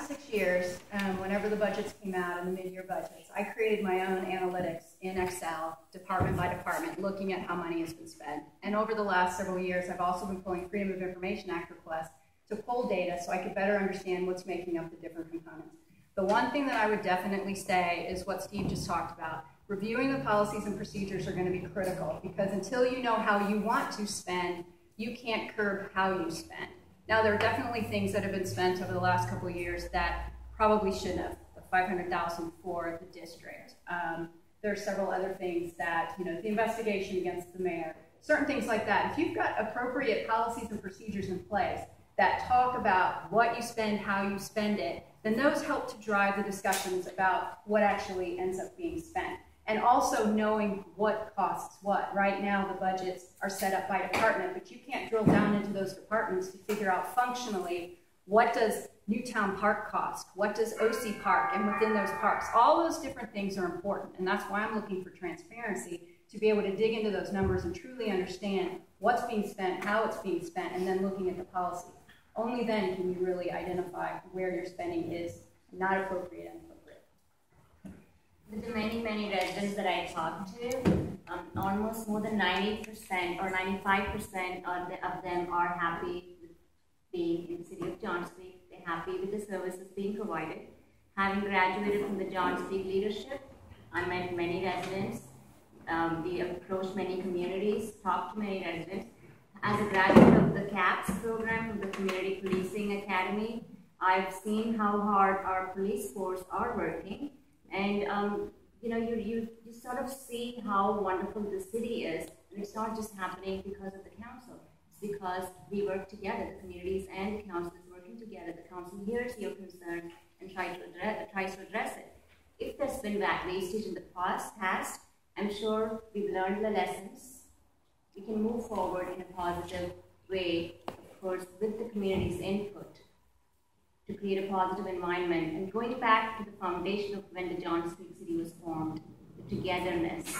last 6 years, whenever the budgets came out and the mid-year budgets, I created my own analytics in Excel, department by department, looking at how money has been spent. And over the last several years, I've also been pulling Freedom of Information Act requests to pull data so I could better understand what's making up the different components. The one thing that I would definitely say is what Steve just talked about. Reviewing the policies and procedures are going to be critical, because until you know how you want to spend, you can't curb how you spend. Now, there are definitely things that have been spent over the last couple of years that probably shouldn't have. The $500,000 for the district. There are several other things that, the investigation against the mayor, certain things like that. If you've got appropriate policies and procedures in place that talk about what you spend, how you spend it, then those help to drive the discussions about what actually ends up being spent. And also knowing what costs what. Right now, the budgets are set up by department, but you can't drill down into those departments to figure out functionally what does Newtown Park cost, what does OC Park, and within those parks. All those different things are important, and that's why I'm looking for transparency, to be able to dig into those numbers and truly understand what's being spent, how it's being spent, and then looking at the policy. Only then can you really identify where your spending is not appropriate and appropriate. With the many residents that I talked to, almost more than 90% or 95% of them are happy with being in the city of Johns Creek. They're happy with the services being provided. Having graduated from the Johns Creek leadership, I met many residents. We approached many communities, talked to many residents. As a graduate of the CAPS program, from the Community Policing Academy, I've seen how hard our police force are working. And you sort of see how wonderful the city is. And it's not just happening because of the council. It's because we work together, the communities and the councils working together. The council hears your concern and tries to address it. If there's been back wastage in the past, I'm sure we've learned the lessons. We can move forward in a positive way, of course, with the community's input, to create a positive environment. And going back to the foundation of when the Johns Creek City was formed, the togetherness.